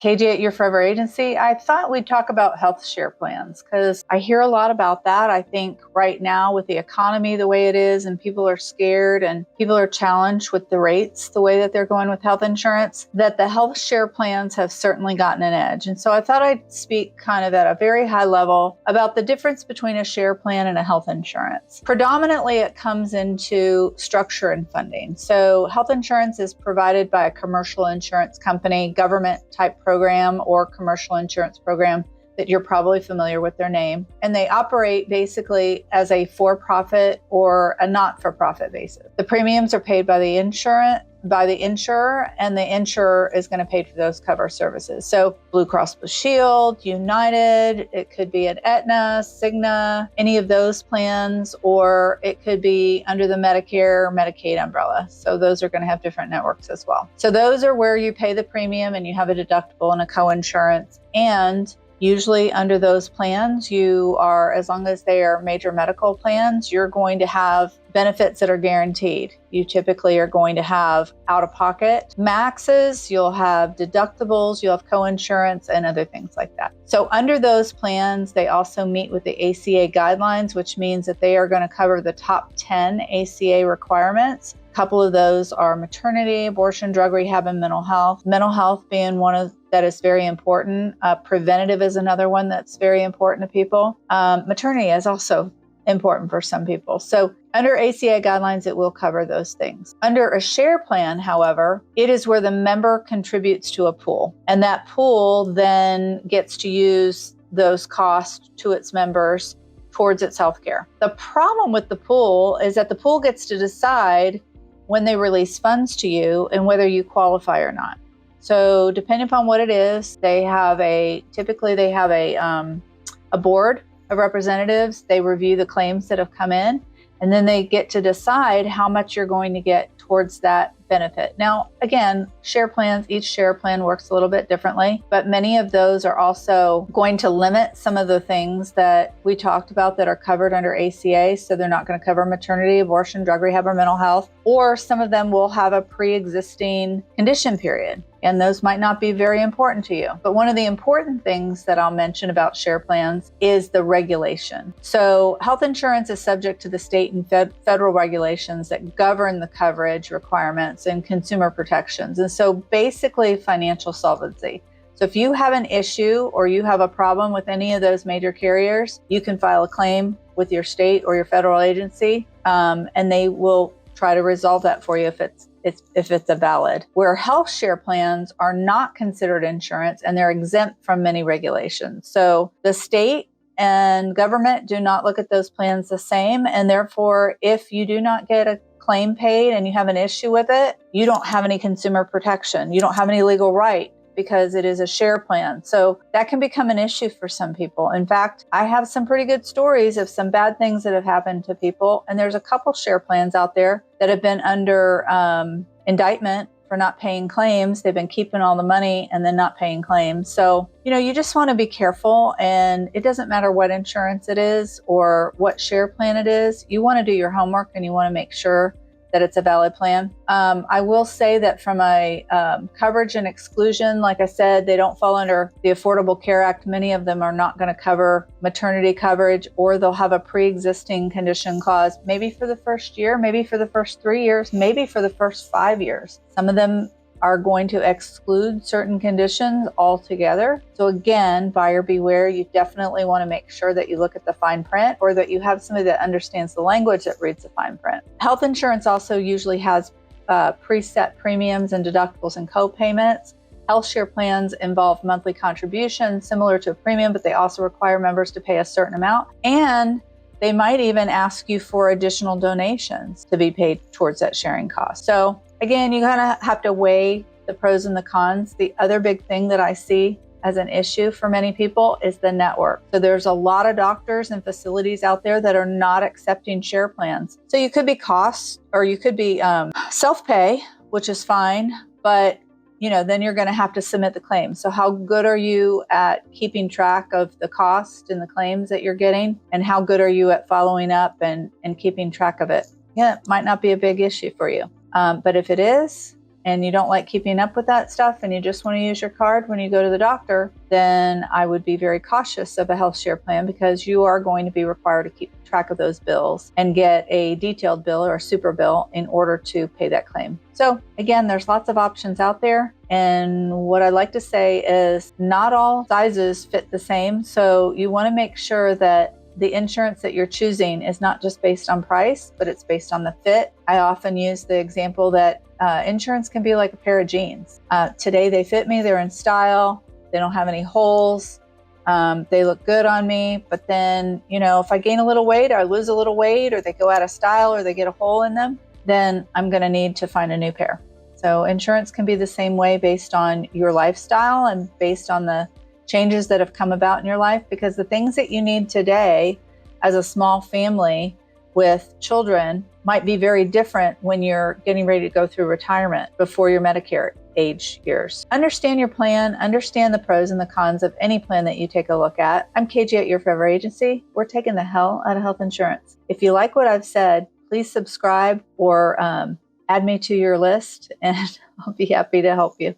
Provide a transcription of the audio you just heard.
KJ at Your Forever Agency. I thought we'd talk about health share plans because I hear a lot about that. I think right now with the economy the way it is and people are scared and people are challenged with the rates, the way that they're going with health insurance, that the health share plans have certainly gotten an edge. And so I thought I'd speak kind of at a very high level about the difference between a share plan and a health insurance. Predominantly, it comes into structure and funding. So health insurance is provided by a commercial insurance company, government type program or commercial insurance program that you're probably familiar with their name. And they operate basically as a for-profit or a not-for-profit basis. The premiums are paid by the insurer, and the insurer is going to pay for those cover services. So Blue Cross Blue Shield, United, it could be an Aetna, Cigna, any of those plans, or it could be under the Medicare or Medicaid umbrella. So those are going to have different networks as well. So those are where you pay the premium and you have a deductible and a co-insurance. And usually under those plans, you are, as long as they are major medical plans, you're going to have benefits that are guaranteed. You typically are going to have out-of-pocket maxes, you'll have deductibles, you'll have co-insurance and other things like that. So under those plans, they also meet with the ACA guidelines, which means that they are going to cover the top 10 ACA requirements. A couple of those are maternity, abortion, drug rehab, and mental health. Mental health being one of that is very important. Preventative is another one that's very important to people. Maternity is also important for some people. So under ACA guidelines, it will cover those things. Under a share plan, however, it is where the member contributes to a pool. And that pool then gets to use those costs to its members towards its healthcare. The problem with the pool is that the pool gets to decide when they release funds to you and whether you qualify or not. So depending upon what it is, typically they have a board of representatives. They review the claims that have come in, and then they get to decide how much you're going to get towards that benefit. Now, again, each share plan works a little bit differently, but many of those are also going to limit some of the things that we talked about that are covered under ACA. So they're not going to cover maternity, abortion, drug rehab, or mental health, or some of them will have a pre-existing condition period. And those might not be very important to you. But one of the important things that I'll mention about share plans is the regulation. So health insurance is subject to the state and federal regulations that govern the coverage requirements and consumer protections. And so basically financial solvency. So if you have an issue or you have a problem with any of those major carriers, you can file a claim with your state or your federal agency, and they will try to resolve that for you if it's a valid. Where health share plans are not considered insurance and they're exempt from many regulations. So the state and government do not look at those plans the same. And therefore, if you do not get a claim paid and you have an issue with it, you don't have any consumer protection. You don't have any legal right because it is a share plan. So that can become an issue for some people. In fact, I have some pretty good stories of some bad things that have happened to people. And there's a couple share plans out there that have been under indictment for not paying claims. They've been keeping all the money and then not paying claims. So, you just want to be careful, and it doesn't matter what insurance it is or what share plan it is. You want to do your homework and you want to make sure that it's a valid plan. I will say that from a coverage and exclusion, like I said, they don't fall under the Affordable Care Act. Many of them are not going to cover maternity coverage, or they'll have a pre-existing condition clause, maybe for the first year, maybe for the first 3 years, maybe for the first 5 years. Some of them are going to exclude certain conditions altogether. So again, buyer beware. You definitely want to make sure that you look at the fine print, or that you have somebody that understands the language that reads the fine print. Health insurance also usually has preset premiums and deductibles and co-payments. Health share plans involve monthly contributions similar to a premium, but they also require members to pay a certain amount. And they might even ask you for additional donations to be paid towards that sharing cost. So again, you kind of have to weigh the pros and the cons. The other big thing that I see as an issue for many people is the network. So there's a lot of doctors and facilities out there that are not accepting share plans. So you could be cost, or you could be self-pay, which is fine, but then you're going to have to submit the claim. So how good are you at keeping track of the cost and the claims that you're getting? And how good are you at following up and keeping track of it? Yeah, it might not be a big issue for you. But if it is, and you don't like keeping up with that stuff and you just want to use your card when you go to the doctor, then I would be very cautious of a health share plan, because you are going to be required to keep track of those bills and get a detailed bill or a super bill in order to pay that claim. So again, there's lots of options out there. And what I like to say is not all sizes fit the same. So you want to make sure that the insurance that you're choosing is not just based on price, but it's based on the fit. I often use the example that insurance can be like a pair of jeans. Today they fit me, they're in style, they don't have any holes, they look good on me. But then, if I gain a little weight or I lose a little weight or they go out of style or they get a hole in them, then I'm going to need to find a new pair. So insurance can be the same way based on your lifestyle and based on the changes that have come about in your life, because the things that you need today as a small family with children might be very different when you're getting ready to go through retirement before your Medicare age years. Understand your plan, understand the pros and the cons of any plan that you take a look at. I'm KG at Your Forever Agency. We're taking the hell out of health insurance. If you like what I've said, please subscribe or add me to your list, and I'll be happy to help you.